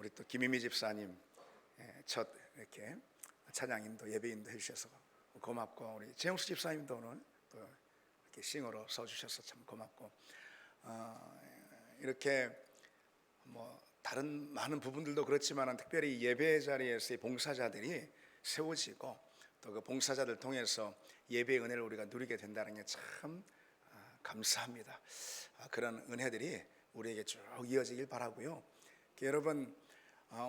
우리 또 김희미 집사님 첫 이렇게 찬양인도 예배인도 해주셔서 고맙고, 우리 재영수 집사님도 오늘 또 이렇게 싱어로 써주셔서 참 고맙고, 이렇게 뭐 다른 많은 부분들도 그렇지만 특별히 예배 자리에서의 봉사자들이 세워지고 또 그 봉사자들 통해서 예배의 은혜를 우리가 누리게 된다는 게 참 감사합니다. 그런 은혜들이 우리에게 쭉 이어지길 바라고요. 여러분,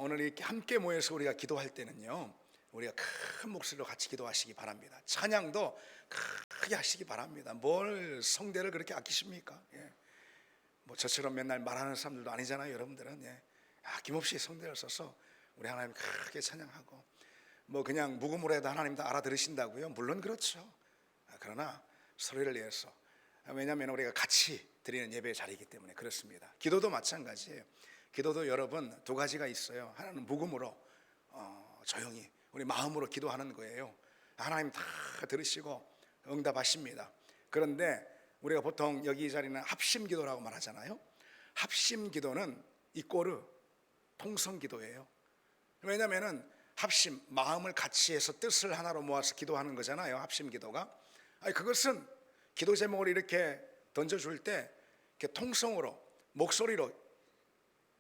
오늘 이렇게 함께 모여서 우리가 기도할 때는요, 우리가 큰 목소리로 같이 기도하시기 바랍니다. 찬양도 크게 하시기 바랍니다. 뭘 성대를 그렇게 아끼십니까? 뭐 저처럼 맨날 말하는 사람들도 아니잖아요. 여러분들은 아낌없이 성대를 써서 우리 하나님 크게 찬양하고, 뭐 그냥 묵음으로 해도 하나님 다 알아들으신다고요? 물론 그렇죠. 그러나 소리를 내서, 왜냐하면 우리가 같이 드리는 예배의 자리이기 때문에 그렇습니다. 기도도 마찬가지예요. 기도도 여러분 두 가지가 있어요. 하나는 묵음으로 조용히 우리 마음으로 기도하는 거예요. 하나님 다 들으시고 응답하십니다. 그런데 우리가 보통 여기 이 자리는 합심기도라고 말하잖아요. 합심기도는 이꼬르 통성기도예요. 왜냐하면 합심, 마음을 같이 해서 뜻을 하나로 모아서 기도하는 거잖아요. 합심기도가. 그것은 기도 제목을 이렇게 던져줄 때 이렇게 통성으로 목소리로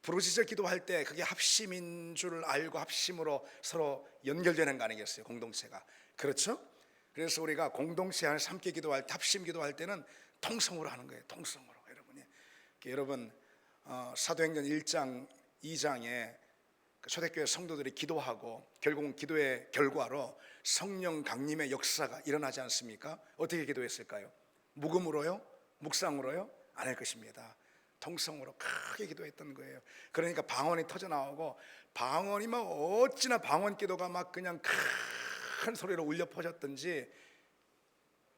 부르짖어 기도할 때 그게 합심인 줄 알고 합심으로 서로 연결되는 거 아니겠어요? 공동체가. 그렇죠? 그래서 우리가 공동체 안에서 함께 기도할 때, 합심 기도할 때는 통성으로 하는 거예요. 통성으로. 여러분 사도행전 1장 2장에 초대교회 성도들이 기도하고 결국은 기도의 결과로 성령 강림의 역사가 일어나지 않습니까? 어떻게 기도했을까요? 묵음으로요? 묵상으로요? 아닐 것입니다. 통성으로 크게 기도했던 거예요. 그러니까 방언이 터져 나오고, 방언이 막 어찌나 방언 기도가 막 그냥 큰 소리로 울려 퍼졌던지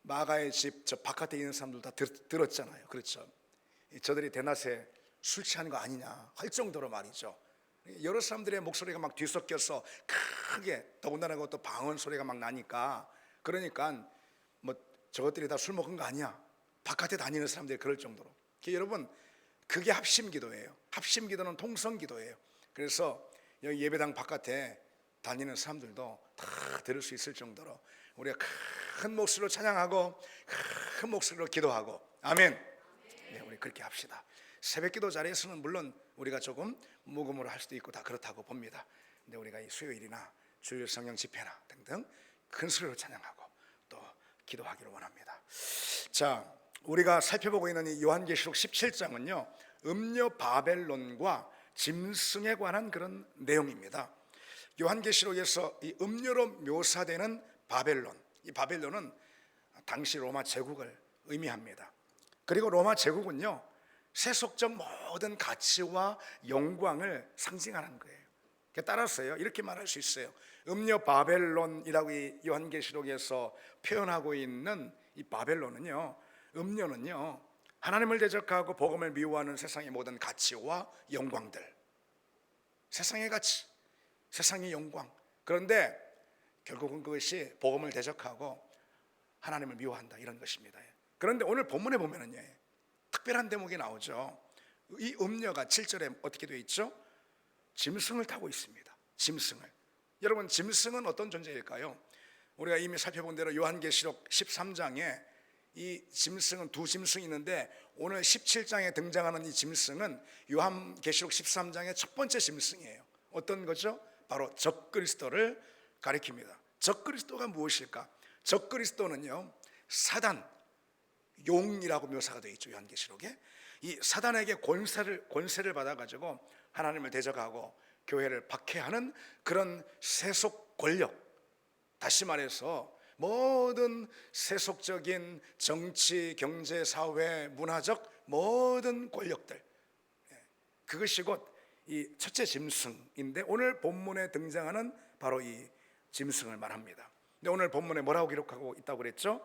마가의 집 저 바깥에 있는 사람들 다 들었잖아요. 그렇죠? 저들이 대낮에 술 취하는 거 아니냐 할 정도로 말이죠. 여러 사람들의 목소리가 막 뒤섞여서 크게, 더군다나 그것도 방언 소리가 막 나니까, 그러니까 뭐 저것들이 다 술 먹은 거 아니야, 바깥에 다니는 사람들이 그럴 정도로. 여러분, 그게 합심기도예요. 합심기도는 통성기도예요. 그래서 여기 예배당 바깥에 다니는 사람들도 다 들을 수 있을 정도로 우리가 큰 목소리로 찬양하고 큰 목소리로 기도하고, 아멘. 네, 우리 그렇게 합시다. 새벽기도 자리에서는 물론 우리가 조금 묵음으로 할 수도 있고 다 그렇다고 봅니다. 근데 우리가 이 수요일이나 주일 성령 집회나 등등 큰 소리로 찬양하고 또 기도하기를 원합니다. 자, 우리가 살펴보고 있는 이 요한계시록 17장은요 음녀 바벨론과 짐승에 관한 그런 내용입니다. 요한계시록에서 이 음녀로 묘사되는 바벨론, 이 바벨론은 당시 로마 제국을 의미합니다. 그리고 로마 제국은요 세속적 모든 가치와 영광을 상징하는 거예요. 따라서요 이렇게 말할 수 있어요. 음녀 바벨론이라고 이 요한계시록에서 표현하고 있는 이 바벨론은요, 음녀는요 하나님을 대적하고 복음을 미워하는 세상의 모든 가치와 영광들, 세상의 가치, 세상의 영광. 그런데 결국은 그것이 복음을 대적하고 하나님을 미워한다, 이런 것입니다. 그런데 오늘 본문에 보면은요 특별한 대목이 나오죠. 이 음녀가 7절에 어떻게 되어 있죠? 짐승을 타고 있습니다. 짐승을. 여러분, 짐승은 어떤 존재일까요? 우리가 이미 살펴본 대로 요한계시록 13장에 이 짐승은 두 짐승이 있는데, 오늘 17장에 등장하는 이 짐승은 요한계시록 13장의 첫 번째 짐승이에요. 어떤 거죠? 바로 적그리스도를 가리킵니다. 적그리스도가 무엇일까? 적그리스도는요 사단, 용이라고 묘사가 되어 있죠. 요한계시록에 이 사단에게 권세를 받아가지고 하나님을 대적하고 교회를 박해하는 그런 세속 권력, 다시 말해서 모든 세속적인 정치, 경제, 사회, 문화적 모든 권력들, 그것이 곧 이 첫째 짐승인데, 오늘 본문에 등장하는 바로 이 짐승을 말합니다. 근데 오늘 본문에 뭐라고 기록하고 있다고 그랬죠?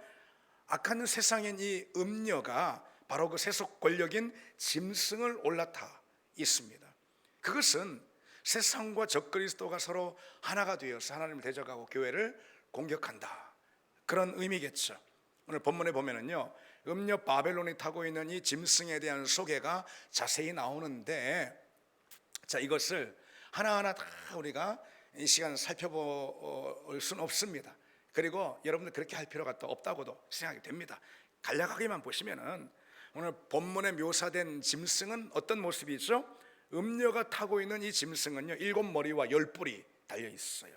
악한 세상인 이 음녀가 바로 그 세속 권력인 짐승을 올라타 있습니다. 그것은 세상과 적그리스도가 서로 하나가 되어서 하나님을 대적하고 교회를 공격한다, 그런 의미겠죠. 오늘 본문에 보면은요 음녀 바벨론이 타고 있는 이 짐승에 대한 소개가 자세히 나오는데, 자, 이것을 하나하나 다 우리가 이 시간 살펴볼 수는 없습니다. 그리고 여러분들 그렇게 할 필요가 또 없다고도 생각이 됩니다. 간략하게만 보시면은 오늘 본문에 묘사된 짐승은 어떤 모습이죠? 음녀가 타고 있는 이 짐승은요 7머리와 10뿔이 달려 있어요.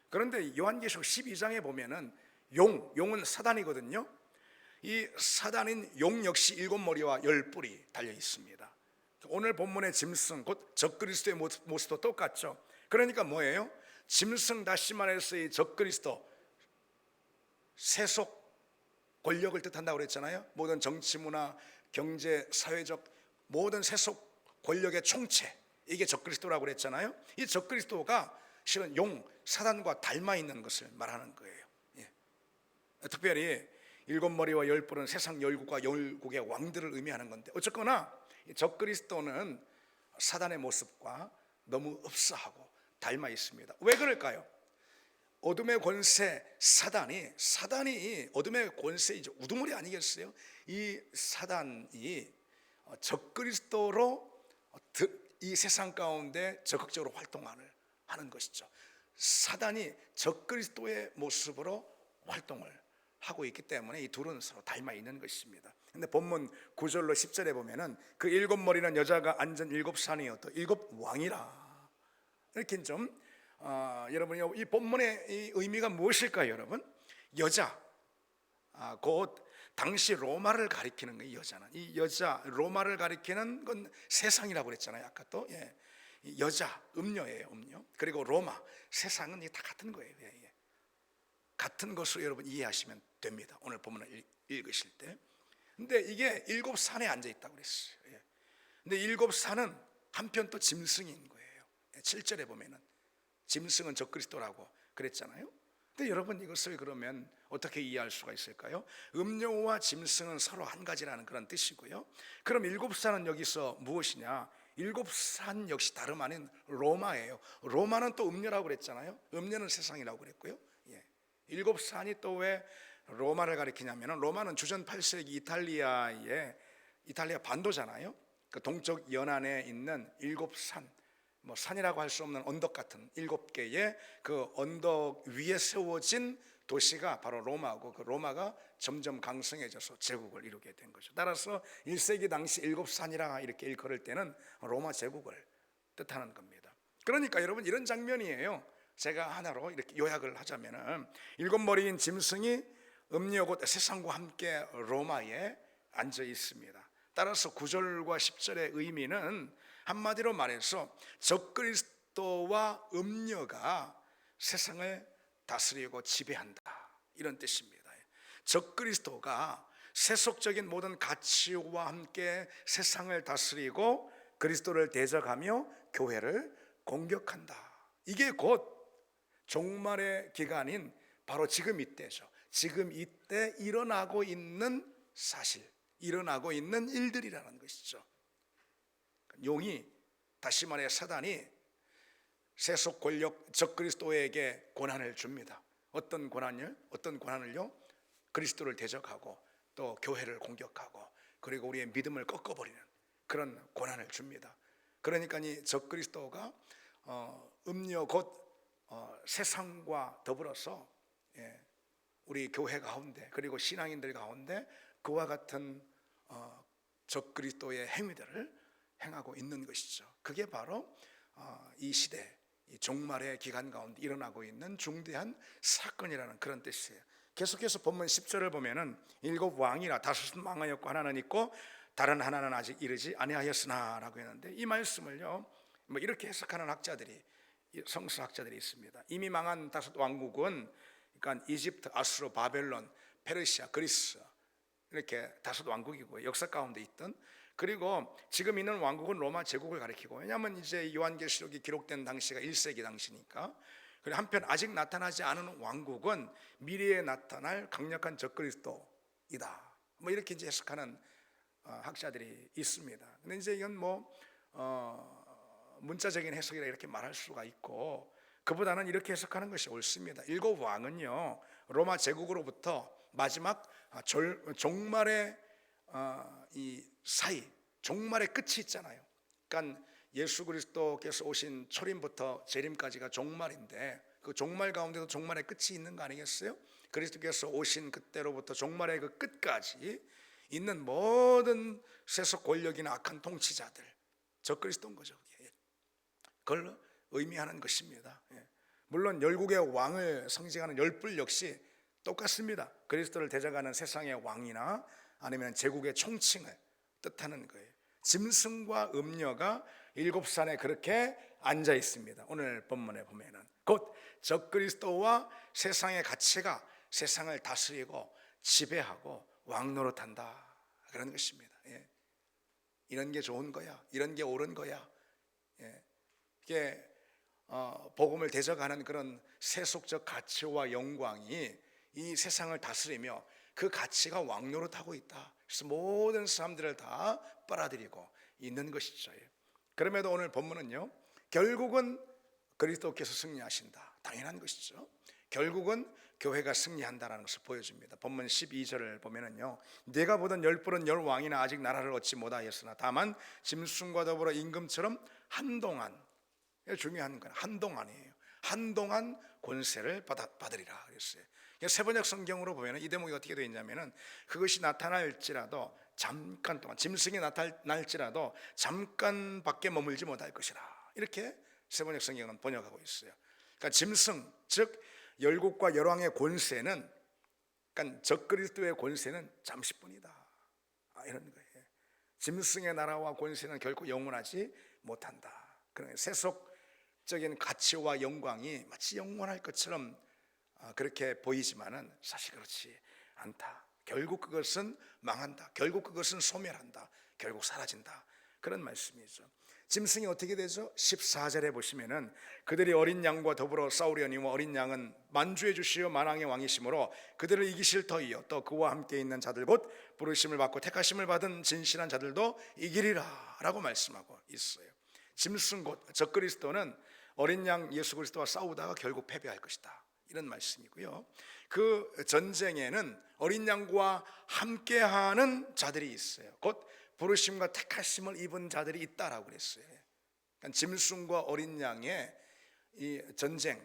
그런데 요한계시록 12장에 보면은 용은 사단이거든요. 이 사단인 용 역시 7머리와 10뿔이 달려 있습니다. 오늘 본문의 짐승 곧 적그리스도의 모습도 똑같죠. 그러니까 뭐예요? 짐승, 다시 말해서 이 적그리스도, 세속 권력을 뜻한다고 그랬잖아요. 모든 정치, 문화, 경제, 사회적 모든 세속 권력의 총체, 이게 적그리스도라고 그랬잖아요. 이 적그리스도가 실은 용, 사단과 닮아 있는 것을 말하는 거예요. 예. 특별히 7머리와 10뿔은 세상 열국과 열국의 왕들을 의미하는 건데, 어쨌거나 적그리스도는 사단의 모습과 너무 흡사하고 닮아 있습니다. 왜 그럴까요? 어둠의 권세 사단이 어둠의 권세이죠. 우두머리 아니겠어요? 이 사단이 적그리스도로 이 세상 가운데 적극적으로 활동을 하는 것이죠. 사단이 적그리스도의 모습으로 활동을 하고 있기 때문에 이 둘은 서로 닮아 있는 것입니다. 근데 본문 9절로 10절에 보면은 그 7머리는 여자가 앉은 7산이요 또 7왕이라. 이렇게 좀 여러분 이 본문의 이 의미가 무엇일까요, 여러분? 여자, 곧 당시 로마를 가리키는 거예요. 여자는 이 여자 로마를 가리키는 건 세상이라고 그랬잖아요. 아까 또 이 여자 음녀예요, 음녀. 그리고 로마 세상은 다 같은 거예요. 같은 것으로 여러분 이해하시면 됩니다. 오늘 본문을 읽으실 때. 근데 이게 7산에 앉아 있다고 그랬어요. 근데 7산은 한편 또 짐승인 거예요. 7절에 보면은 짐승은 적그리스도라고 그랬잖아요. 근데 여러분 이것을 그러면 어떻게 이해할 수가 있을까요? 음녀와 짐승은 서로 한 가지라는 그런 뜻이고요. 그럼 7산은 여기서 무엇이냐? 7산 역시 다름 아닌 로마예요. 로마는 또 음녀라고 그랬잖아요. 음녀는 세상이라고 그랬고요. 7산이 또 왜 로마를 가리키냐면 로마는 주전 8세기 이탈리아 반도잖아요. 그 동쪽 연안에 있는 7산, 뭐 산이라고 할 수 없는 언덕 같은 7개의 그 언덕 위에 세워진 도시가 바로 로마고, 그 로마가 점점 강성해져서 제국을 이루게 된 거죠. 따라서 1세기 당시 7산이라 이렇게 일컬을 때는 로마 제국을 뜻하는 겁니다. 그러니까 여러분 이런 장면이에요. 제가 하나로 이렇게 요약을 하자면은 7머리인 짐승이 음녀 곧 세상과 함께 로마에 앉아 있습니다. 따라서 9절과 10절의 의미는 한마디로 말해서 적그리스도와 음녀가 세상을 다스리고 지배한다, 이런 뜻입니다. 적그리스도가 세속적인 모든 가치와 함께 세상을 다스리고 그리스도를 대적하며 교회를 공격한다. 이게 곧 종말의 기간인 바로 지금 이때죠. 지금 이때 일어나고 있는 사실, 일어나고 있는 일들이라는 것이죠. 용이, 다시 말해 사단이 세속 권력 적그리스도에게 권한을 줍니다. 어떤 권한을요? 그리스도를 대적하고 또 교회를 공격하고 그리고 우리의 믿음을 꺾어버리는 그런 권한을 줍니다. 그러니까 이 적그리스도가 음녀 곧 세상과 더불어서 우리 교회 가운데 그리고 신앙인들 가운데 그와 같은 적그리스도의 행위들을 행하고 있는 것이죠. 그게 바로 이 시대, 이 종말의 기간 가운데 일어나고 있는 중대한 사건이라는 그런 뜻이에요. 계속해서 본문 10절을 보면은 7왕이라 다섯은 망하였고 하나는 있고 다른 하나는 아직 이르지 아니하였으나 라고 했는데, 이 말씀을요 뭐 이렇게 해석하는 학자들이, 성서학자들이 있습니다. 이미 망한 다섯 왕국은 그러니까 이집트, 아수르, 바벨론, 페르시아, 그리스 이렇게 다섯 왕국이고요. 역사 가운데 있던, 그리고 지금 있는 왕국은 로마 제국을 가리키고, 왜냐하면 이제 요한계시록이 기록된 당시가 1세기 당시니까. 그리고 한편 아직 나타나지 않은 왕국은 미래에 나타날 강력한 적그리스도이다, 뭐 이렇게 이제 해석하는 학자들이 있습니다. 근데 이제 이건 뭐 문자적인 해석이라 이렇게 말할 수가 있고, 그보다는 이렇게 해석하는 것이 옳습니다. 7왕은요 로마 제국으로부터 마지막 종말의 이 사이, 종말의 끝이 있잖아요. 그러니까 예수 그리스도께서 오신 초림부터 재림까지가 종말인데 그 종말 가운데도 종말의 끝이 있는 거 아니겠어요? 그리스도께서 오신 그때로부터 종말의 그 끝까지 있는 모든 세속 권력이나 악한 통치자들, 적그리스도인 거죠. 그걸 의미하는 것입니다. 물론 열국의 왕을 상징하는 열불 역시 똑같습니다. 그리스도를 대적하는 세상의 왕이나 아니면 제국의 총칭을 뜻하는 거예요. 짐승과 음녀가 일곱 산에 그렇게 앉아 있습니다. 오늘 본문에 보면은 곧 적그리스도와 세상의 가치가 세상을 다스리고 지배하고 왕노릇한다 그런 것입니다. 이런 게 좋은 거야, 이런 게 옳은 거야. 이게 복음을 대적하는 그런 세속적 가치와 영광이 이 세상을 다스리며 그 가치가 왕노릇하고 있다. 그래서 모든 사람들을 다 빨아들이고 있는 것이죠. 그럼에도 오늘 본문은요, 결국은 그리스도께서 승리하신다. 당연한 것이죠. 결국은 교회가 승리한다는 것을 보여줍니다. 본문 12절을 보면은요, 내가 보던 열불은 열 왕이나 아직 나라를 얻지 못하였으나 다만 짐승과 더불어 임금처럼 한동안, 중요한 건 한동안이에요. 한동안 권세를 받으리라 그랬어요. 세번역 성경으로 보면 이 대목이 어떻게 되어 있냐면은 그것이 나타날지라도 잠깐 동안, 짐승이 나타날지라도 잠깐밖에 머물지 못할 것이라, 이렇게 세번역 성경은 번역하고 있어요. 그러니까 짐승, 즉 열국과 열왕의 권세는, 그러니까 적그리스도의 권세는 잠시뿐이다, 이런 거예요. 짐승의 나라와 권세는 결코 영원하지 못한다. 그러니까 세속적인 가치와 영광이 마치 영원할 것처럼 그렇게 보이지만은 사실 그렇지 않다. 결국 그것은 망한다. 결국 그것은 소멸한다. 결국 사라진다. 그런 말씀이죠. 짐승이 어떻게 되죠? 14절에 보시면은 그들이 어린 양과 더불어 싸우려니와 어린 양은 만주해 주시어 만왕의 왕이시므로 그들을 이기실 터이요 또 그와 함께 있는 자들 곧 부르심을 받고 택하심을 받은 진실한 자들도 이기리라 라고 말씀하고 있어요. 짐승 곧 적그리스도는 어린 양 예수 그리스도와 싸우다가 결국 패배할 것이다, 이런 말씀이고요. 그 전쟁에는 어린 양과 함께하는 자들이 있어요. 곧 부르심과 택하심을 입은 자들이 있다라고 그랬어요. 그러니까 짐승과 어린 양의 이 전쟁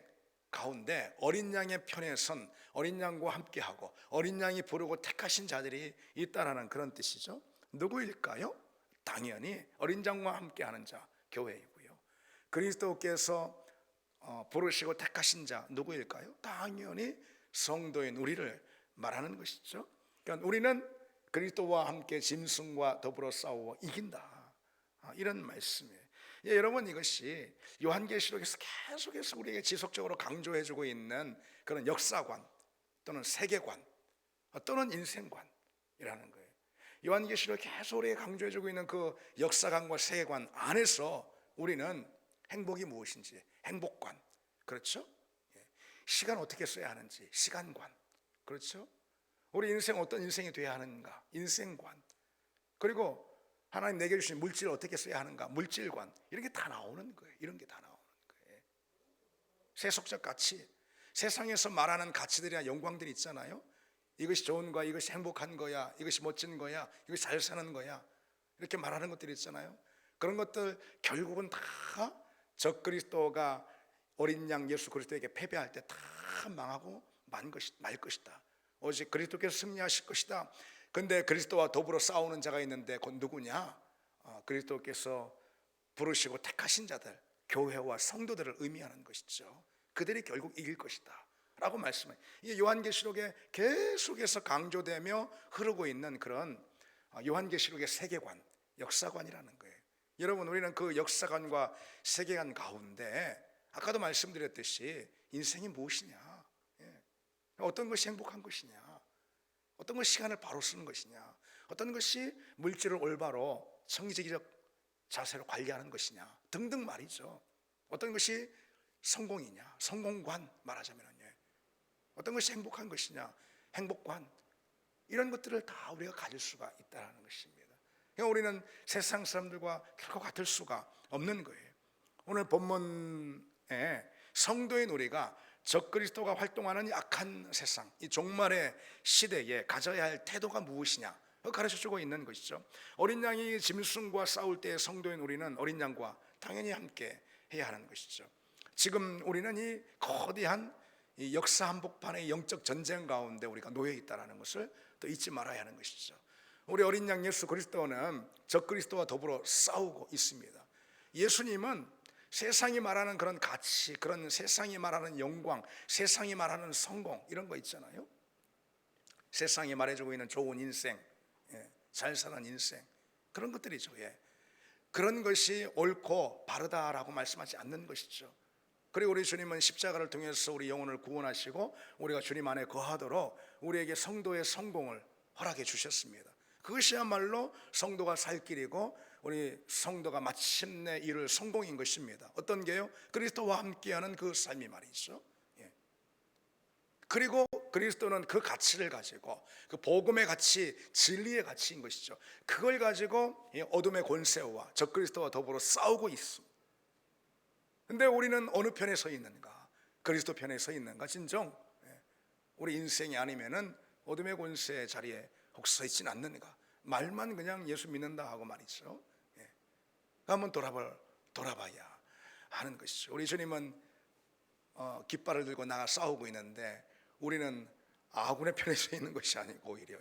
가운데 어린 양의 편에 선 어린 양과 함께하고 어린 양이 부르고 택하신 자들이 있다라는 그런 뜻이죠. 누구일까요? 당연히 어린 양과 함께하는 자, 교회이고요. 그리스도께서 부르시고 택하신 자 누구일까요? 당연히 성도인 우리를 말하는 것이죠. 그러니까 우리는 그리스도와 함께 짐승과 더불어 싸워 이긴다, 이런 말씀이에요. 여러분, 이것이 요한계시록에서 계속해서 우리에게 지속적으로 강조해주고 있는 그런 역사관 또는 세계관 또는 인생관이라는 거예요. 요한계시록에 계속 우리에게 강조해주고 있는 그 역사관과 세계관 안에서 우리는 행복이 무엇인지, 행복관, 그렇죠? 시간 어떻게 써야 하는지, 시간관, 그렇죠? 우리 인생 어떤 인생이 돼야 하는가, 인생관, 그리고 하나님 내게 주신 물질을 어떻게 써야 하는가, 물질관, 이런 게 다 나오는 거예요. 이런 게 다 나오는 거예요. 세속적 가치, 세상에서 말하는 가치들이나 영광들이 있잖아요. 이것이 좋은 거야, 이것이 행복한 거야, 이것이 멋진 거야, 이것이 잘 사는 거야, 이렇게 말하는 것들이 있잖아요. 그런 것들 결국은 다 적그리스도가 어린 양 예수 그리스도에게 패배할 때 다 망하고 말 것이다. 오직 그리스도께서 승리하실 것이다. 근데 그리스도와 더불어 싸우는 자가 있는데 그건 누구냐? 그리스도께서 부르시고 택하신 자들, 교회와 성도들을 의미하는 것이죠. 그들이 결국 이길 것이다 라고 말씀해요. 이게 요한계시록에 계속해서 강조되며 흐르고 있는 그런 요한계시록의 세계관, 역사관이라는 거예요. 여러분, 우리는 그 역사관과 세계관 가운데 아까도 말씀드렸듯이 인생이 무엇이냐, 어떤 것이 행복한 것이냐, 어떤 것이 시간을 바로 쓰는 것이냐, 어떤 것이 물질을 올바로 청지기적 자세로 관리하는 것이냐 등등 말이죠. 어떤 것이 성공이냐, 성공관 말하자면요, 어떤 것이 행복한 것이냐, 행복관, 이런 것들을 다 우리가 가질 수가 있다는 것입니다. 그러니까 우리는 세상 사람들과 결코 같을 수가 없는 거예요. 오늘 본문에 성도인 우리가 적그리스도가 활동하는 악한 세상, 이 종말의 시대에 가져야 할 태도가 무엇이냐 가르쳐주고 있는 것이죠. 어린 양이 짐승과 싸울 때 성도인 우리는 어린 양과 당연히 함께 해야 하는 것이죠. 지금 우리는 이 거대한 이 역사 한복판의 영적 전쟁 가운데 우리가 놓여 있다는 것을 또 잊지 말아야 하는 것이죠. 우리 어린 양 예수 그리스도는 적그리스도와 더불어 싸우고 있습니다. 예수님은 세상이 말하는 그런 가치, 그런 세상이 말하는 영광, 세상이 말하는 성공, 이런 거 있잖아요. 세상이 말해주고 있는 좋은 인생, 잘 사는 인생, 그런 것들이죠. 그런 것이 옳고 바르다라고 말씀하지 않는 것이죠. 그리고 우리 주님은 십자가를 통해서 우리 영혼을 구원하시고 우리가 주님 안에 거하도록 우리에게 성도의 성공을 허락해 주셨습니다. 그것이야말로 성도가 살 길이고 우리 성도가 마침내 이룰 성공인 것입니다. 어떤 게요? 그리스도와 함께하는 그 삶이 말이죠. 그리고 그리스도는 그 가치를 가지고 그 복음의 가치, 진리의 가치인 것이죠. 그걸 가지고 어둠의 권세와 적그리스도와 더불어 싸우고 있습니다. 근데 우리는 어느 편에 서 있는가? 그리스도 편에 서 있는가? 진정 우리 인생이 아니면은 어둠의 권세 자리에 혹 서 있지는 않는가? 말만 그냥 예수 믿는다 하고 말이죠. 한번 돌아봐야 하는 것이죠. 우리 주님은 깃발을 들고 나가 싸우고 있는데 우리는 아군의 편에 서 있는 것이 아니고 오히려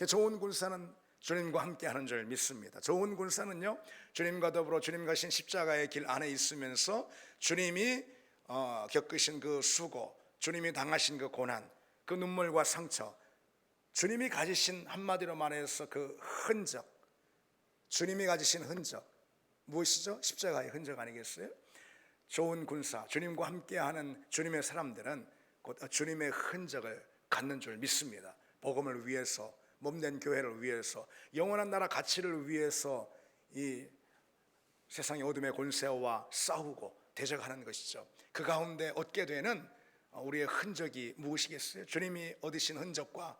좋은 군사는 주님과 함께 하는 줄 믿습니다. 좋은 군사는요, 주님과 더불어 주님 가신 십자가의 길 안에 있으면서 주님이 겪으신 그 수고, 주님이 당하신 그 고난, 그 눈물과 상처, 주님이 가지신, 한마디로 말해서 그 흔적, 주님이 가지신 흔적, 무엇이죠? 십자가의 흔적 아니겠어요? 좋은 군사, 주님과 함께하는 주님의 사람들은 곧 주님의 흔적을 갖는 줄 믿습니다. 복음을 위해서, 몸된 교회를 위해서, 영원한 나라 가치를 위해서 이 세상의 어둠의 권세와 싸우고 대적하는 것이죠. 그 가운데 얻게 되는 우리의 흔적이 무엇이겠어요? 주님이 얻으신 흔적과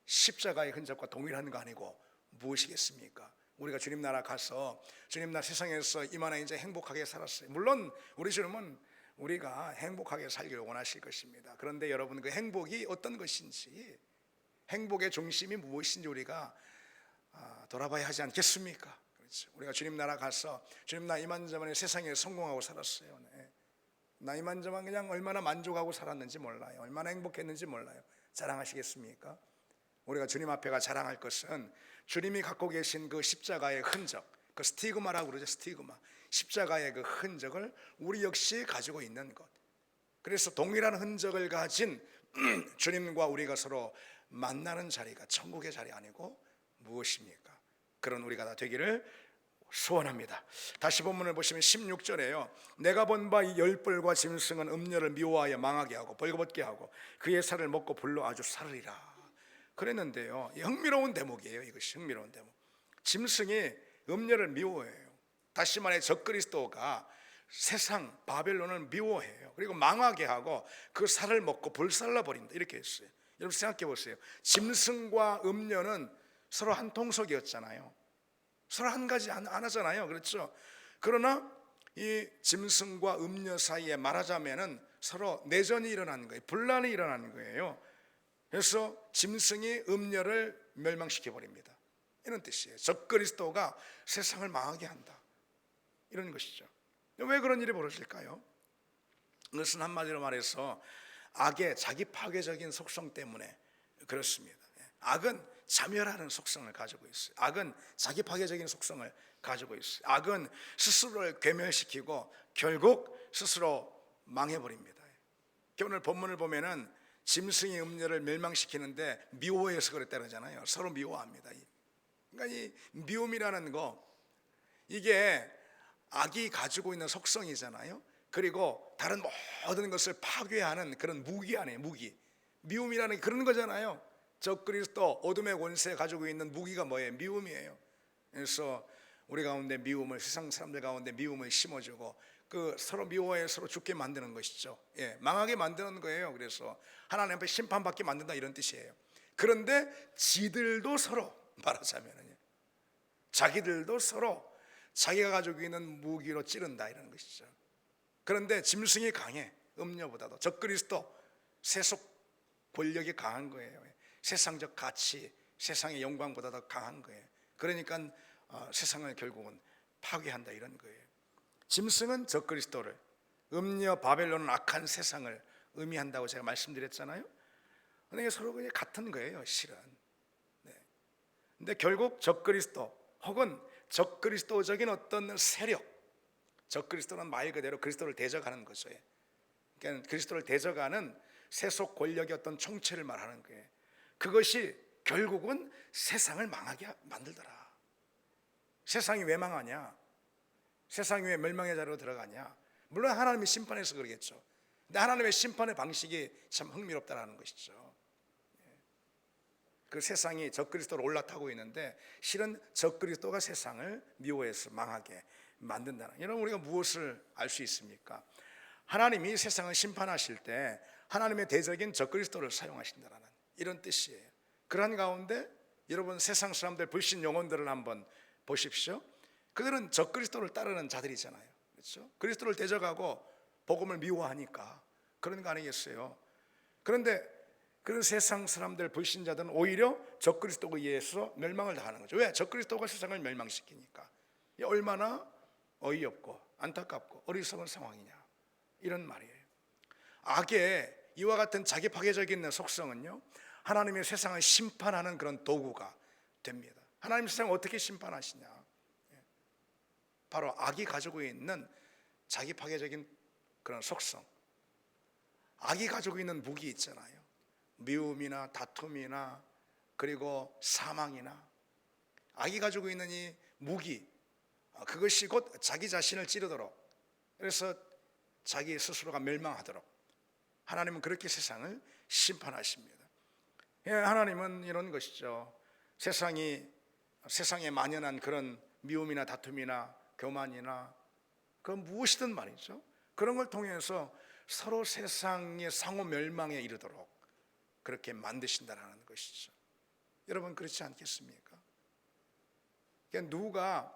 십자가의 흔적과 동일한 거 아니고 무엇이겠습니까? 우리가 주님 나라 가서 주님 나라 세상에서 이만한 이제 행복하게 살았어요. 물론 우리 주님은 우리가 행복하게 살기를 원하실 것입니다. 그런데 여러분, 그 행복이 어떤 것인지, 행복의 중심이 무엇인지 우리가 돌아봐야 하지 않겠습니까? 그렇죠. 우리가 주님 나라 가서 주님 나 이만저만의 세상에 성공하고 살았어요. 나 이만저만 그냥 얼마나 만족하고 살았는지 몰라요. 얼마나 행복했는지 몰라요. 자랑하시겠습니까? 우리가 주님 앞에 가 자랑할 것은 주님이 갖고 계신 그 십자가의 흔적, 그 스티그마라고 그러죠. 스티그마, 십자가의 그 흔적을 우리 역시 가지고 있는 것. 그래서 동일한 흔적을 가진 주님과 우리가 서로 만나는 자리가 천국의 자리 아니고 무엇입니까? 그런 우리가 다 되기를 소원합니다. 다시 본문을 보시면 16절에요. 내가 본 바 이 열벌과 짐승은 음녀를 미워하여 망하게 하고 벌거벗게 하고 그의 살을 먹고 불로 아주 살으리라 그랬는데요, 흥미로운 대목이에요. 이것이 흥미로운 대목. 짐승이 음녀를 미워해요. 다시 말해 적그리스도가 세상 바벨론을 미워해요. 그리고 망하게 하고 그 살을 먹고 불살라 버린다 이렇게 했어요. 여러분 생각해 보세요. 짐승과 음녀는 서로 한 통속이었잖아요. 서로 한 가지 안 하잖아요. 그렇죠? 그러나 이 짐승과 음녀 사이에 말하자면은 서로 내전이 일어나는 거예요. 분란이 일어나는 거예요. 그래서 짐승이 음녀를 멸망시켜 버립니다. 이런 뜻이에요. 적그리스도가 세상을 망하게 한다, 이런 것이죠. 왜 그런 일이 벌어질까요? 그것은 한마디로 말해서 악의 자기 파괴적인 속성 때문에 그렇습니다. 악은 자멸하는 속성을 가지고 있어요. 악은 자기 파괴적인 속성을 가지고 있어요. 악은 스스로를 괴멸시키고 결국 스스로 망해버립니다. 오늘 본문을 보면은 짐승이 음녀를 멸망시키는데 미워해서 그랬다는 거잖아요. 서로 미워합니다. 그러니까 이 미움이라는 거, 이게 악이 가지고 있는 속성이잖아요. 그리고 다른 모든 것을 파괴하는 그런 무기 아니에요. 무기. 미움이라는 게 그런 거잖아요. 적그리스도 어둠의 권세 가지고 있는 무기가 뭐예요? 미움이에요. 그래서 우리 가운데 미움을, 세상 사람들 가운데 미움을 심어주고 그 서로 미워해 서로 죽게 만드는 것이죠. 망하게 만드는 거예요. 그래서 하나님 앞에 심판받게 만든다, 이런 뜻이에요. 그런데 지들도 서로 말하자면요, 자기들도 서로 자기가 가지고 있는 무기로 찌른다, 이런 것이죠. 그런데 짐승이 강해. 음녀보다도 적그리스도 세속 권력이 강한 거예요. 세상적 가치, 세상의 영광보다 더 강한 거예요. 그러니까 세상을 결국은 파괴한다 이런 거예요. 짐승은 적그리스도를, 음녀 바벨론은 악한 세상을 의미한다고 제가 말씀드렸잖아요. 근데 서로 그냥 같은 거예요, 실은. 네. 근데 결국 적그리스도 혹은 적그리스도적인 어떤 세력, 적그리스도는 말 그대로 그리스도를 대적하는 거죠. 그러니까 그리스도를 대적하는 세속 권력의 어떤 총체를 말하는 거예요. 그것이 결국은 세상을 망하게 만들더라. 세상이 왜 망하냐? 세상이 왜 멸망의 자리로 들어가냐? 물론 하나님의 심판에서 그러겠죠. 근데 하나님의 심판의 방식이 참 흥미롭다는 것이죠. 그 세상이 적그리스도로 올라타고 있는데 실은 적그리스도가 세상을 미워해서 망하게 만든다는. 여러분, 우리가 무엇을 알 수 있습니까? 하나님이 세상을 심판하실 때 하나님의 대적인 적그리스도를 사용하신다는 이런 뜻이에요. 그러한 가운데 여러분, 세상 사람들, 불신 영혼들을 한번 보십시오. 그들은 적그리스도를 따르는 자들이잖아요. 그렇죠? 그리스도를 대적하고 복음을 미워하니까 그런 거 아니겠어요? 그런데 그런 세상 사람들, 불신자들은 오히려 적그리스도에 의해서 멸망을 당하는 거죠. 왜? 적그리스도가 세상을 멸망시키니까. 얼마나 어이없고 안타깝고 어리석은 상황이냐, 이런 말이에요. 악의 이와 같은 자기 파괴적인 속성은요, 하나님의 세상을 심판하는 그런 도구가 됩니다. 하나님 세상을 어떻게 심판하시냐? 바로 악이 가지고 있는 자기 파괴적인 그런 속성, 악이 가지고 있는 무기 있잖아요. 미움이나 다툼이나 그리고 사망이나, 악이 가지고 있는 이 무기, 그것이 곧 자기 자신을 찌르도록, 그래서 자기 스스로가 멸망하도록 하나님은 그렇게 세상을 심판하십니다. 하나님은 이런 것이죠. 세상에 만연한 그런 미움이나 다툼이나 교만이나 그 무엇이든 말이죠, 그런 걸 통해서 서로 세상의 상호 멸망에 이르도록 그렇게 만드신다는 것이죠. 여러분, 그렇지 않겠습니까? 누가,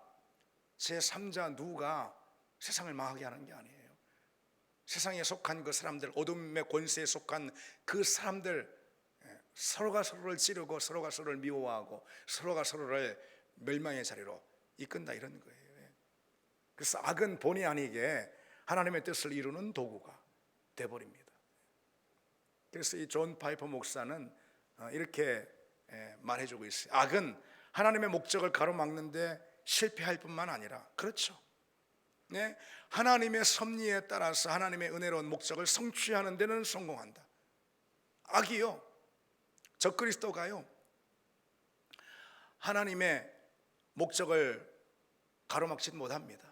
제3자 누가 세상을 망하게 하는 게 아니에요. 세상에 속한 그 사람들, 어둠의 권세에 속한 그 사람들, 서로가 서로를 찌르고 서로가 서로를 미워하고 서로가 서로를 멸망의 자리로 이끈다, 이런 거예요. 그래서 악은 본의 아니게 하나님의 뜻을 이루는 도구가 돼버립니다. 그래서 이 존 파이퍼 목사는 이렇게 말해주고 있어요. 악은 하나님의 목적을 가로막는데 실패할 뿐만 아니라, 그렇죠, 네, 하나님의 섭리에 따라서 하나님의 은혜로운 목적을 성취하는 데는 성공한다. 악이요, 적그리스도가요, 하나님의 목적을 가로막지는 못합니다.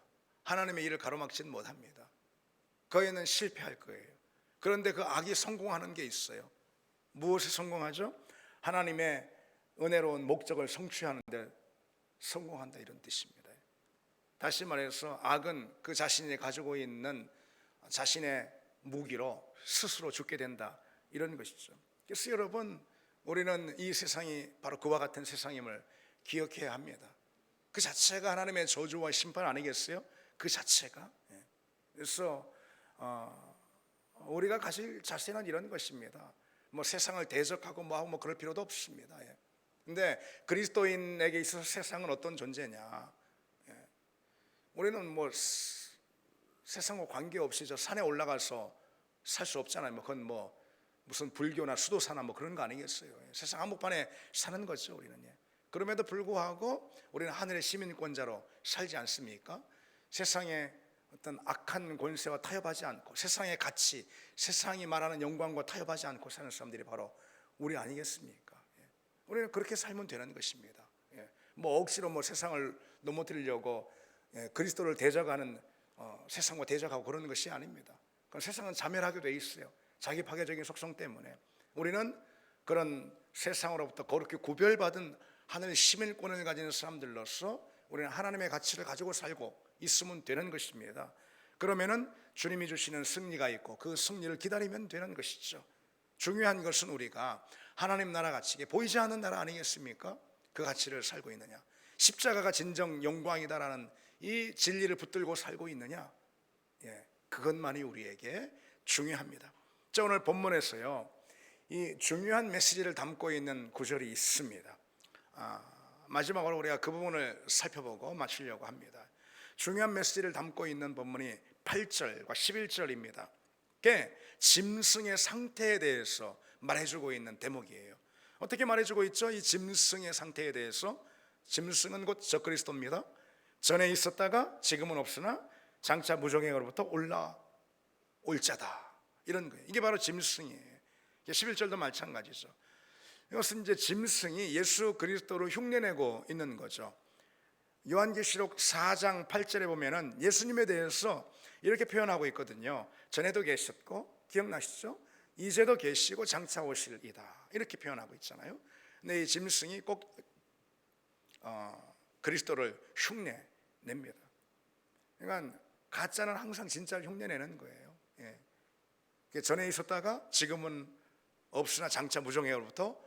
하나님의 일을 가로막지는 못합니다. 거기에는 실패할 거예요. 그런데 그 악이 성공하는 게 있어요. 무엇에 성공하죠? 하나님의 은혜로운 목적을 성취하는 데 성공한다, 이런 뜻입니다. 다시 말해서 악은 그 자신이 가지고 있는 자신의 무기로 스스로 죽게 된다, 이런 것이죠. 그래서 여러분, 우리는 이 세상이 바로 그와 같은 세상임을 기억해야 합니다. 그 자체가 하나님의 저주와 심판 아니겠어요? 그 자체가. 그래서 우리가 가질 자세는 이런 것입니다. 뭐 세상을 대적하고 뭐하고 뭐 그럴 필요도 없습니다. 근데 그리스도인에게 있어서 세상은 어떤 존재냐? 우리는 뭐 세상과 관계없이 저 산에 올라가서 살 수 없잖아요. 뭐 그건 뭐 무슨 불교나 수도사나 뭐 그런 거 아니겠어요? 세상 한복판에 사는 거죠, 우리는. 그럼에도 불구하고 우리는 하늘의 시민권자로 살지 않습니까? 세상에 어떤 악한 권세와 타협하지 않고, 세상의 가치, 세상이 말하는 영광과 타협하지 않고 사는 사람들이 바로 우리 아니겠습니까? 우리는 그렇게 살면 되는 것입니다. 뭐 억지로 뭐 세상을 넘어뜨리려고 그리스도를 대적하는 세상과 대적하고 그러는 것이 아닙니다. 그건 세상은 자멸하게 돼 있어요. 자기 파괴적인 속성 때문에. 우리는 그런 세상으로부터 거룩히 구별받은 하늘의 시민권을 가지는 사람들로서 우리는 하나님의 가치를 가지고 살고 있으면 되는 것입니다. 그러면은 주님이 주시는 승리가 있고 그 승리를 기다리면 되는 것이죠. 중요한 것은 우리가 하나님 나라 가치에 보이지 않는 나라 아니겠습니까? 그 가치를 살고 있느냐, 십자가가 진정 영광이다라는 이 진리를 붙들고 살고 있느냐, 그것만이 우리에게 중요합니다. 자, 오늘 본문에서요, 이 중요한 메시지를 담고 있는 구절이 있습니다. 마지막으로 우리가 그 부분을 살펴보고 마치려고 합니다. 중요한 메시지를 담고 있는 본문이 8절과 11절입니다. 그게 짐승의 상태에 대해서 말해주고 있는 대목이에요. 어떻게 말해주고 있죠? 이 짐승의 상태에 대해서. 짐승은 곧 적그리스도입니다. 전에 있었다가 지금은 없으나 장차 무정행으로부터 올라올 자다, 이런 거예요. 이게 바로 짐승이에요. 11절도 마찬가지죠. 이것은 이제 짐승이 예수 그리스도를 흉내내고 있는 거죠. 요한계시록 4장 8절에 보면은 예수님에 대해서 이렇게 표현하고 있거든요. 전에도 계셨고, 기억나시죠? 이제도 계시고 장차 오실 이다, 이렇게 표현하고 있잖아요. 근데 이 짐승이 꼭 그리스도를 흉내냅니다. 그러니까 가짜는 항상 진짜를 흉내내는 거예요. 예. 전에 있었다가 지금은 없으나 장차 무정행으로부터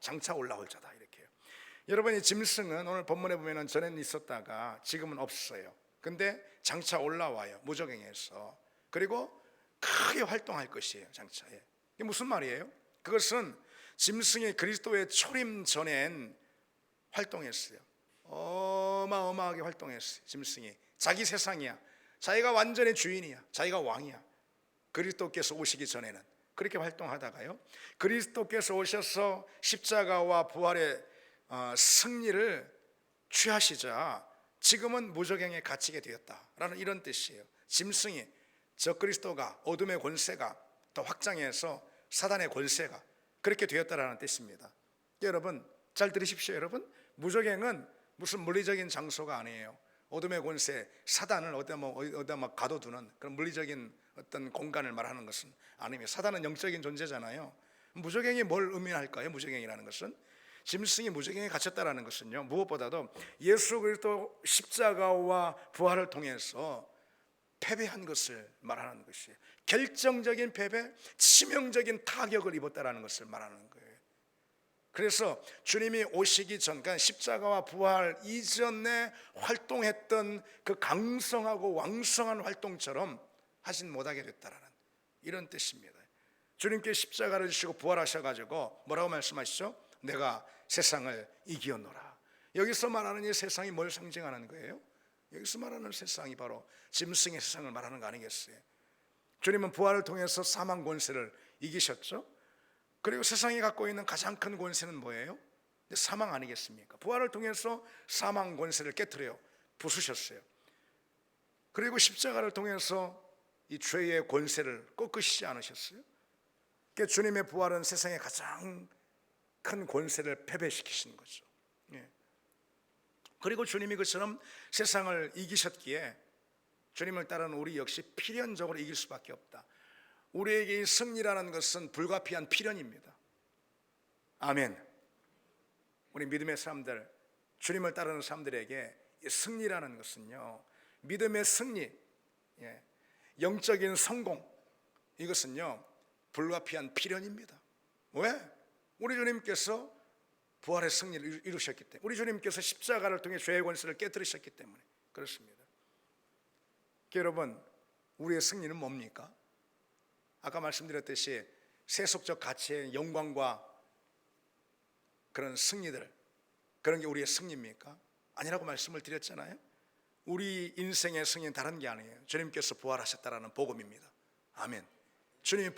장차 올라올 자다, 이렇게요. 여러분, 이 짐승은 오늘 본문에 보면은 전에는 있었다가 지금은 없어요. 근데 장차 올라와요, 무정행에서. 그리고 크게 활동할 것이에요, 장차에. 이게 무슨 말이에요? 그것은 짐승이 그리스도의 초림 전엔 활동했어요. 어마어마하게 활동했어요. 짐승이 자기 세상이야, 자기가 완전히 주인이야, 자기가 왕이야. 그리스도께서 오시기 전에는 그렇게 활동하다가요, 그리스도께서 오셔서 십자가와 부활의 승리를 취하시자 지금은 무적행에 갇히게 되었다라는 이런 뜻이에요. 짐승이, 적그리스도가, 어둠의 권세가 더 확장해서 사단의 권세가 그렇게 되었다라는 뜻입니다. 여러분 잘 들으십시오. 여러분, 무적행은 무슨 물리적인 장소가 아니에요. 어둠의 권세, 사단을 어디다 막 가둬두는 그런 물리적인 어떤 공간을 말하는 것은 아닙니다. 사단은 영적인 존재잖아요. 무적행이 뭘 의미할까요? 무적행이라는 것은, 짐승이 무적행에 갇혔다라는 것은요, 무엇보다도 예수 그리스도 십자가와 부활을 통해서 패배한 것을 말하는 것이에요. 결정적인 패배, 치명적인 타격을 입었다라는 것을 말하는 거예요. 그래서 주님이 오시기 전, 그러니까 십자가와 부활 이전에 활동했던 그 강성하고 왕성한 활동처럼 하진 못하게 됐다라는 이런 뜻입니다. 주님께 십자가를 지시고 부활하셔가지고 뭐라고 말씀하시죠? 내가 세상을 이기었노라. 여기서 말하는 이 세상이 뭘 상징하는 거예요? 여기서 말하는 세상이 바로 짐승의 세상을 말하는 거 아니겠어요? 주님은 부활을 통해서 사망 권세를 이기셨죠. 그리고 세상이 갖고 있는 가장 큰 권세는 뭐예요? 사망 아니겠습니까? 부활을 통해서 사망 권세를 깨트려 부수셨어요. 그리고 십자가를 통해서 이 죄의 권세를 꺾으시지 않으셨어요? 그러니까 주님의 부활은 세상의 가장 큰 권세를 패배시키신 거죠. 예. 그리고 주님이 그처럼 세상을 이기셨기에 주님을 따르는 우리 역시 필연적으로 이길 수밖에 없다. 우리에게 이 승리라는 것은 불가피한 필연입니다. 아멘. 우리 믿음의 사람들, 주님을 따르는 사람들에게 이 승리라는 것은요, 믿음의 승리, 영적인 성공, 이것은요 불가피한 필연입니다. 왜? 우리 주님께서 부활의 승리를 이루셨기 때문에, 우리 주님께서 십자가를 통해 죄의 권세를 깨뜨리셨기 때문에 그렇습니다. 여러분, 우리의 승리는 뭡니까? 아까 말씀드렸듯이 세속적 가치의 영광과 그런 승리들, 그런 게 우리의 승리입니까? 아니라고 말씀을 드렸잖아요. 우리 인생의 승리는 다른 게 아니에요. 주님께서 부활하셨다라는 복음입니다. 아멘. 주님이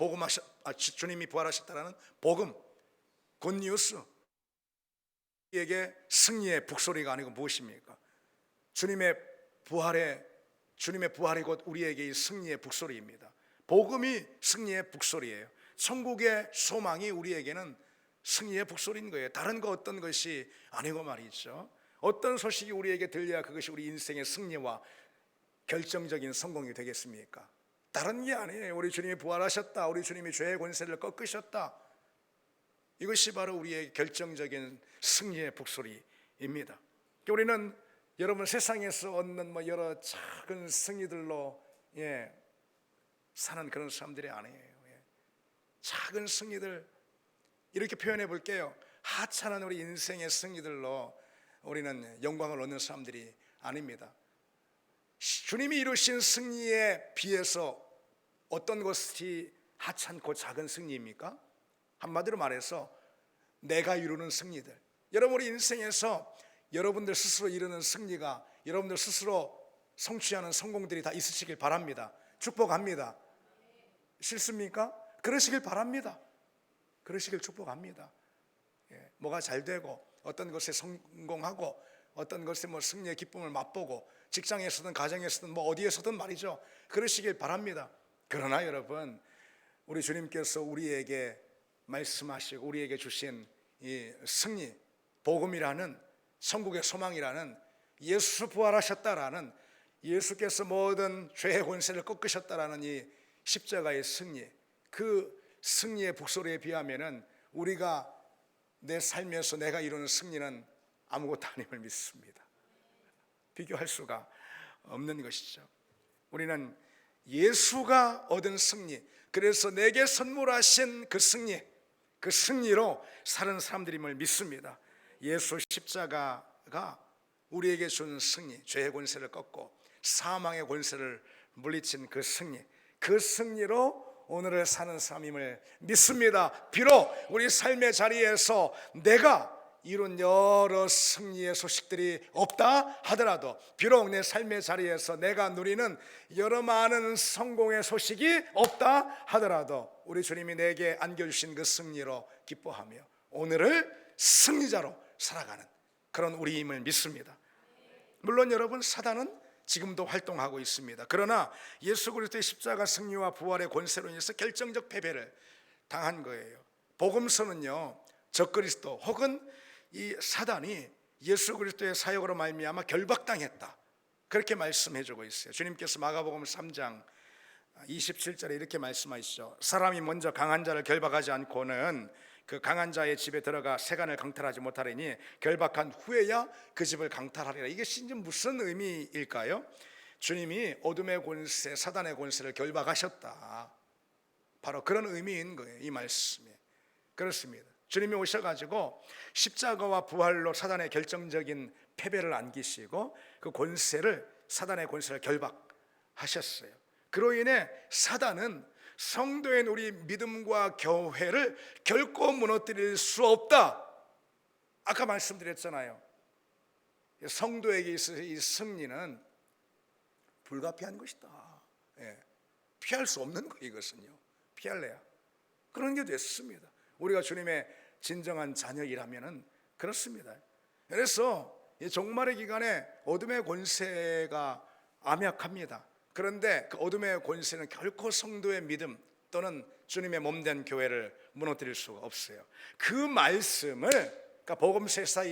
부활하셨다라는 복음, 굿뉴스. 우리에게 승리의 북소리가 아니고 무엇입니까? 주님의 부활이 곧 우리에게 이 승리의 북소리입니다. 복음이 승리의 북소리예요. 천국의 소망이 우리에게는 승리의 북소리인 거예요. 다른 거 어떤 것이 아니고 말이죠. 어떤 소식이 우리에게 들려야 그것이 우리 인생의 승리와 결정적인 성공이 되겠습니까? 다른 게 아니에요. 우리 주님이 부활하셨다, 우리 주님이 죄의 권세를 꺾으셨다, 이것이 바로 우리의 결정적인 승리의 북소리입니다. 우리는 여러분 세상에서 얻는 여러 작은 승리들로 사는 그런 사람들이 아니에요. 작은 승리들, 이렇게 표현해 볼게요. 하찮은 우리 인생의 승리들로 우리는 영광을 얻는 사람들이 아닙니다. 주님이 이루신 승리에 비해서 어떤 것이 하찮고 작은 승리입니까? 한마디로 말해서 내가 이루는 승리들. 여러분, 우리 인생에서 여러분들 스스로 이루는 승리가, 여러분들 스스로 성취하는 성공들이 다 있으시길 바랍니다. 축복합니다. 싫습니까? 그러시길 바랍니다. 그러시길 축복합니다. 뭐가 잘 되고 어떤 것에 성공하고 어떤 것에 뭐 승리의 기쁨을 맛보고 직장에서든 가정에서든 뭐 어디에서든 말이죠. 그러시길 바랍니다. 그러나 여러분, 우리 주님께서 우리에게 말씀하시고 우리에게 주신 이 승리, 복음이라는 천국의 소망이라는 예수 부활하셨다라는 예수께서 모든 죄의 권세를 꺾으셨다라는 이 십자가의 승리, 그 승리의 북소리에 비하면은 우리가 내 삶에서 내가 이루는 승리는 아무것도 아님을 믿습니다. 비교할 수가 없는 것이죠. 우리는 예수가 얻은 승리, 그래서 내게 선물하신 그 승리, 그 승리로 사는 사람들임을 믿습니다. 예수 십자가가 우리에게 준 승리, 죄의 권세를 꺾고 사망의 권세를 물리친 그 승리, 그 승리로 오늘을 사는 삶임을 믿습니다. 비록 우리 삶의 자리에서 내가 이룬 여러 승리의 소식들이 없다 하더라도, 비록 내 삶의 자리에서 내가 누리는 여러 많은 성공의 소식이 없다 하더라도 우리 주님이 내게 안겨주신 그 승리로 기뻐하며 오늘을 승리자로 살아가는 그런 우리임을 믿습니다. 물론 여러분, 사단은 지금도 활동하고 있습니다. 그러나 예수 그리스도의 십자가 승리와 부활의 권세로 인해서 결정적 패배를 당한 거예요. 복음서는요, 적그리스도 혹은 이 사단이 예수 그리스도의 사역으로 말미암아 결박당했다, 그렇게 말씀해주고 있어요. 주님께서 마가복음 3장 27절에 이렇게 말씀하시죠. 사람이 먼저 강한 자를 결박하지 않고는 그 강한 자의 집에 들어가 세간을 강탈하지 못하리니 결박한 후에야 그 집을 강탈하리라. 이게 진짜 무슨 의미일까요? 주님이 어둠의 권세, 사단의 권세를 결박하셨다, 바로 그런 의미인 거예요, 이 말씀이. 그렇습니다. 주님이 오셔가지고 십자가와 부활로 사단의 결정적인 패배를 안기시고 그 권세를, 사단의 권세를 결박하셨어요. 그로 인해 사단은 성도인 우리 믿음과 교회를 결코 무너뜨릴 수 없다. 아까 말씀드렸잖아요. 성도에게 있어서 이 승리는 불가피한 것이다. 피할 수 없는 거, 이것은요. 피할래야 그런 게 됐습니다. 우리가 주님의 진정한 자녀이라면은 그렇습니다. 그래서 이 종말의 기간에 어둠의 권세가 암약합니다. 그런데 그 어둠의 권세는 결코 성도의 믿음 또는 주님의 몸된 교회를 무너뜨릴 수가 없어요. 그 말씀을, 그러니까 복음서에서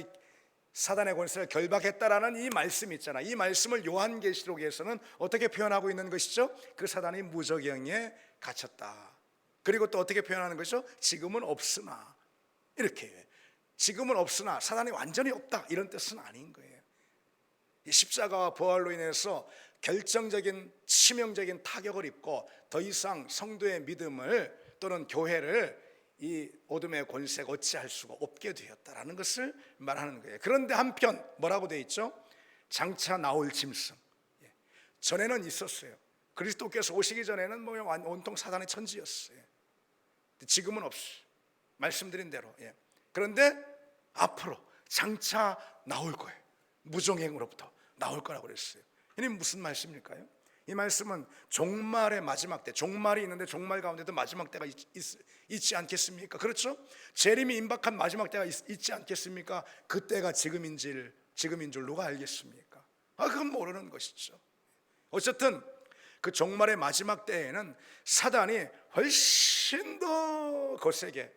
사단의 권세를 결박했다라는 이 말씀 있잖아. 이 말씀을 요한계시록에서는 어떻게 표현하고 있는 것이죠? 그 사단이 무저경에 갇혔다. 그리고 또 어떻게 표현하는 것이죠? 지금은 없으나, 이렇게 지금은 없으나 사단이 완전히 없다, 이런 뜻은 아닌 거예요. 이 십자가와 부활로 인해서 결정적인 치명적인 타격을 입고 더 이상 성도의 믿음을 또는 교회를 이 어둠의 권세가 어찌할 수가 없게 되었다라는 것을 말하는 거예요. 그런데 한편 뭐라고 되어 있죠? 장차 나올 짐승. 전에는 있었어요. 그리스도께서 오시기 전에는 뭐 온통 사단의 천지였어요. 지금은 없어요. 말씀드린 대로. 그런데 앞으로 장차 나올 거예요. 무종행으로부터 나올 거라고 그랬어요. 이게 무슨 말씀일까요? 이 말씀은 종말의 마지막 때, 종말이 있는데 종말 가운데도 마지막 때가 있지 않겠습니까? 그렇죠? 재림이 임박한 마지막 때가 있지 않겠습니까? 그때가 지금인 줄 누가 알겠습니까? 그건 모르는 것이죠. 어쨌든 그 종말의 마지막 때에는 사단이 훨씬 더 거세게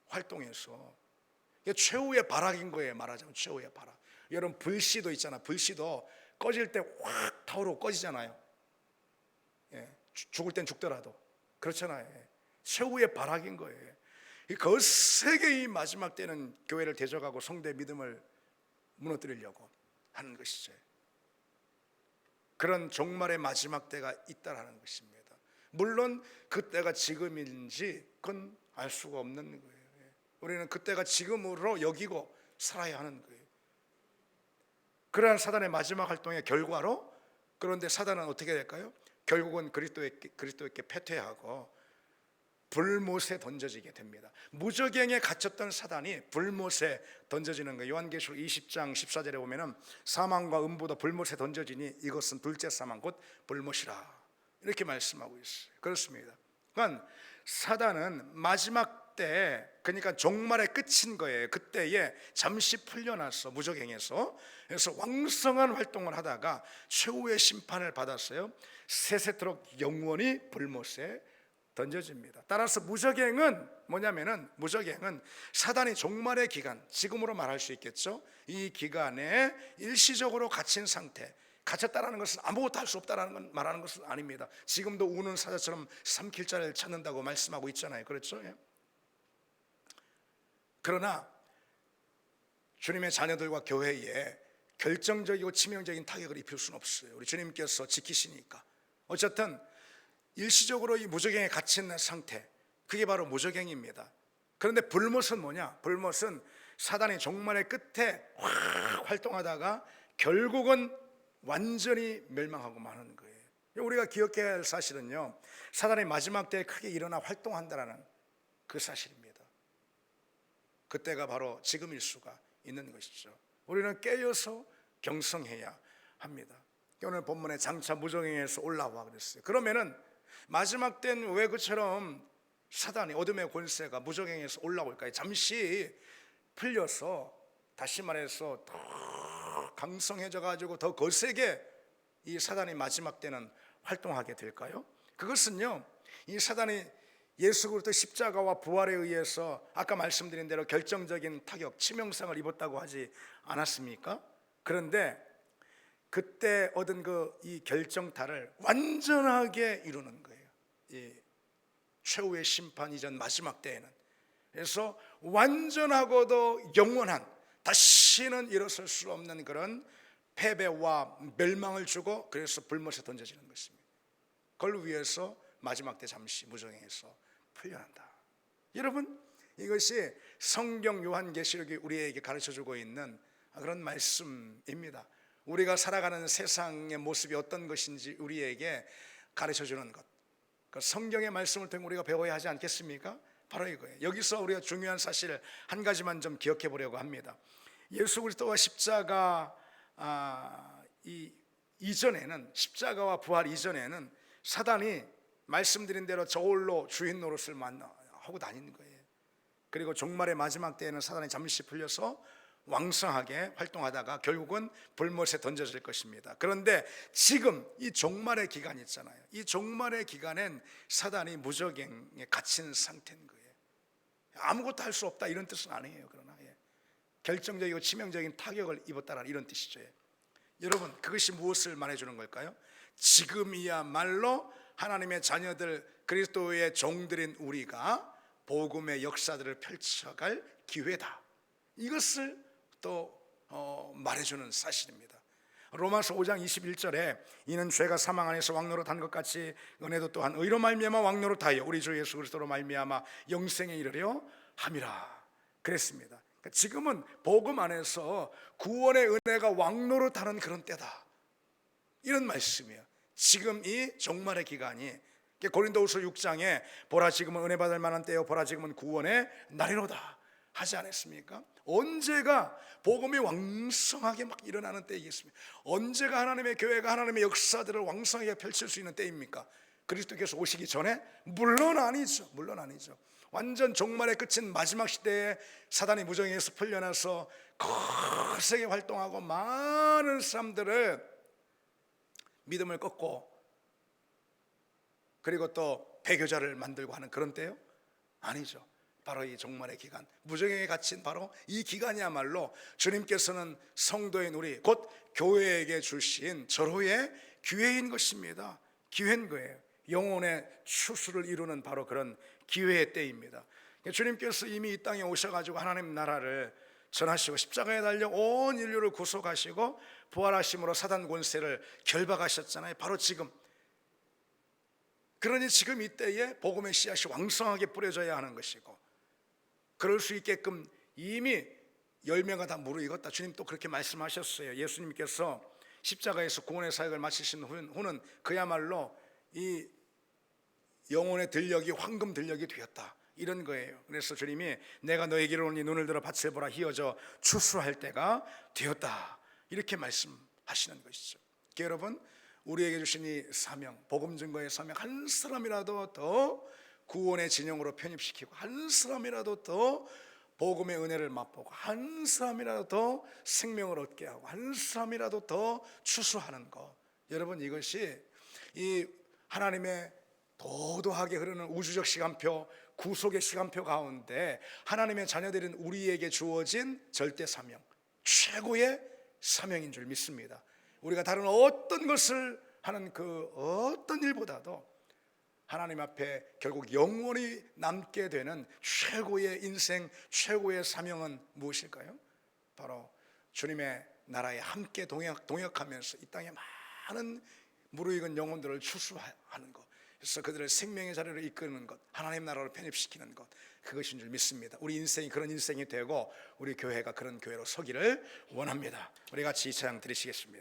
활동해서, 이게 최후의 발악인 거예요. 말하자면 최후의 발악. 여러분, 불씨도 있잖아. 불씨도 꺼질 때 확 타오르고 꺼지잖아요. 죽을 땐 죽더라도 그렇잖아요. 최후의 발악인 거예요. 거세게 이 마지막 때는 교회를 대적하고 성도의 믿음을 무너뜨리려고 하는 것이죠. 그런 종말의 마지막 때가 있다라는 것입니다. 물론 그때가 지금인지 그건 알 수가 없는 거예요. 우리는 그때가 지금으로 여기고 살아야 하는 거예요. 그러한 사단의 마지막 활동의 결과로, 그런데 사단은 어떻게 될까요? 결국은 그리스도에게 패퇴하고 불못에 던져지게 됩니다. 무저갱에 갇혔던 사단이 불못에 던져지는 거예요. 요한계시록 20장 14절에 보면은 사망과 음부도 불못에 던져지니 이것은 둘째 사망 곧 불못이라 이렇게 말씀하고 있어요. 그렇습니다. 그러니까 사단은 마지막 때, 그러니까 종말의 끝인 거예요. 그때에 잠시 풀려나서 무저갱에서, 그래서 왕성한 활동을 하다가 최후의 심판을 받았어요. 세세토록 영원히 불못에 던져집니다. 따라서 무저갱은 뭐냐면은, 무저갱은 사단이 종말의 기간, 지금으로 말할 수 있겠죠. 이 기간에 일시적으로 갇힌 상태, 갇혔다라는 것은 아무것도 할 수 없다라는 건 말하는 것은 아닙니다. 지금도 우는 사자처럼 삼킬 자를 찾는다고 말씀하고 있잖아요. 그렇죠? 예. 그러나 주님의 자녀들과 교회에 결정적이고 치명적인 타격을 입힐 수는 없어요. 우리 주님께서 지키시니까. 어쨌든 일시적으로 이 무저갱에 갇힌 상태, 그게 바로 무저갱입니다. 그런데 불못은 뭐냐? 불못은 사단이 종말의 끝에 확 활동하다가 결국은 완전히 멸망하고 마는 거예요. 우리가 기억해야 할 사실은요, 사단이 마지막 때에 크게 일어나 활동한다는 그 사실입니다. 그때가 바로 지금일 수가 있는 것이죠. 우리는 깨어서 경성해야 합니다. 오늘 본문에 장차 무저갱에서 올라와 그랬어요. 그러면은 마지막 때는 왜 그처럼 사단이, 어둠의 권세가 무저갱에서 올라올까요? 잠시 풀려서, 다시 말해서 더 강성해져 가지고 더 거세게 이 사단이 마지막 때는 활동하게 될까요? 그것은요, 이 사단이 예수 그리스도 십자가와 부활에 의해서 아까 말씀드린 대로 결정적인 타격, 치명상을 입었다고 하지 않았습니까? 그런데 그때 얻은 이 결정타를 완전하게 이루는 거예요. 이 최후의 심판 이전 마지막 때에는. 그래서 완전하고도 영원한, 다시는 일어설 수 없는 그런 패배와 멸망을 주고, 그래서 불못에 던져지는 것입니다. 그걸 위해서 마지막 때 잠시 무저갱에서 풀려난다. 여러분, 이것이 성경 요한계시록이 우리에게 가르쳐주고 있는 그런 말씀입니다. 우리가 살아가는 세상의 모습이 어떤 것인지 우리에게 가르쳐주는 것, 그 성경의 말씀을 통해 우리가 배워야 하지 않겠습니까? 바로 이거예요. 여기서 우리가 중요한 사실 한 가지만 좀 기억해 보려고 합니다. 예수 그리스도와 십자가 이전에는, 십자가와 부활 이전에는 사단이 말씀드린 대로 저울로 주인 노릇을 하고 다니는 거예요. 그리고 종말의 마지막 때에는 사단이 잠시 풀려서 왕성하게 활동하다가 결국은 불못에 던져질 것입니다. 그런데 지금 이 종말의 기간 있잖아요. 이 종말의 기간엔 사단이 무저갱에 갇힌 상태인 거예요. 아무것도 할 수 없다 이런 뜻은 아니에요. 그러나 결정적이고 치명적인 타격을 입었다는 이런 뜻이죠. 여러분, 그것이 무엇을 말해주는 걸까요? 지금이야말로 하나님의 자녀들, 그리스도의 종들인 우리가 복음의 역사들을 펼쳐갈 기회다, 이것을 또 말해주는 사실입니다. 로마서 5장 21절에 이는 죄가 사망 안에서 왕노릇한 것 같이 은혜도 또한 의로 말미암아 왕노릇하여 우리 주 예수 그리스도로 말미암아 영생에 이르려 함이라 그랬습니다. 그러니까 지금은 복음 안에서 구원의 은혜가 왕노릇하는 그런 때다, 이런 말씀이에요. 지금 이 종말의 기간이, 고린도후서 6장에 보라 지금은 은혜 받을 만한 때요 보라 지금은 구원의 날이로다 하지 않았습니까? 언제가 복음이 왕성하게 막 일어나는 때이겠습니까? 언제가 하나님의 교회가 하나님의 역사들을 왕성하게 펼칠 수 있는 때입니까? 그리스도께서 오시기 전에? 물론 아니죠. 물론 아니죠. 완전 종말의 끝인 마지막 시대에 사단이 무저갱에서 풀려나서 거세게 활동하고 많은 사람들을 믿음을 꺾고, 그리고 또 배교자를 만들고 하는 그런 때요? 아니죠. 바로 이 종말의 기간, 무저갱에 갇힌 바로 이 기간이야말로 주님께서는 성도인 우리, 곧 교회에게 주신 절호의 기회인 것입니다. 기회인 거예요. 영혼의 추수를 이루는 바로 그런 기회의 때입니다. 주님께서 이미 이 땅에 오셔가지고 하나님 나라를 전하시고 십자가에 달려 온 인류를 구속하시고 부활하심으로 사단 권세를 결박하셨잖아요. 바로 지금. 그러니 지금 이때에 복음의 씨앗이 왕성하게 뿌려져야 하는 것이고, 그럴 수 있게끔 이미 열매가 다 무르익었다, 주님 또 그렇게 말씀하셨어요. 예수님께서 십자가에서 구원의 사역을 마치신 후는 그야말로 이 영혼의 들녘이 황금 들녘이 되었다, 이런 거예요. 그래서 주님이 내가 너에게로 오니 눈을 들어 밭을 보라, 희어져 추수할 때가 되었다, 이렇게 말씀하시는 것이죠. 여러분, 우리에게 주신 이 사명, 복음 증거의 사명, 한 사람이라도 더 구원의 진영으로 편입시키고, 한 사람이라도 더 복음의 은혜를 맛보고, 한 사람이라도 더 생명을 얻게 하고, 한 사람이라도 더 추수하는 것, 여러분, 이것이 이 하나님의 도도하게 흐르는 우주적 시간표, 구속의 시간표 가운데 하나님의 자녀들인 우리에게 주어진 절대 사명, 최고의 사명인 줄 믿습니다. 우리가 다른 어떤 것을 하는 그 어떤 일보다도 하나님 앞에 결국 영원히 남게 되는 최고의 인생, 최고의 사명은 무엇일까요? 바로 주님의 나라에 함께 동역하면서 이 땅에 많은 무르익은 영혼들을 추수하는 것, 그래서 그들을 생명의 자리로 이끄는 것, 하나님 나라로 편입시키는 것, 그것인 줄 믿습니다. 우리 인생이 그런 인생이 되고 우리 교회가 그런 교회로 서기를 원합니다. 우리 같이 이 찬양 드리시겠습니다.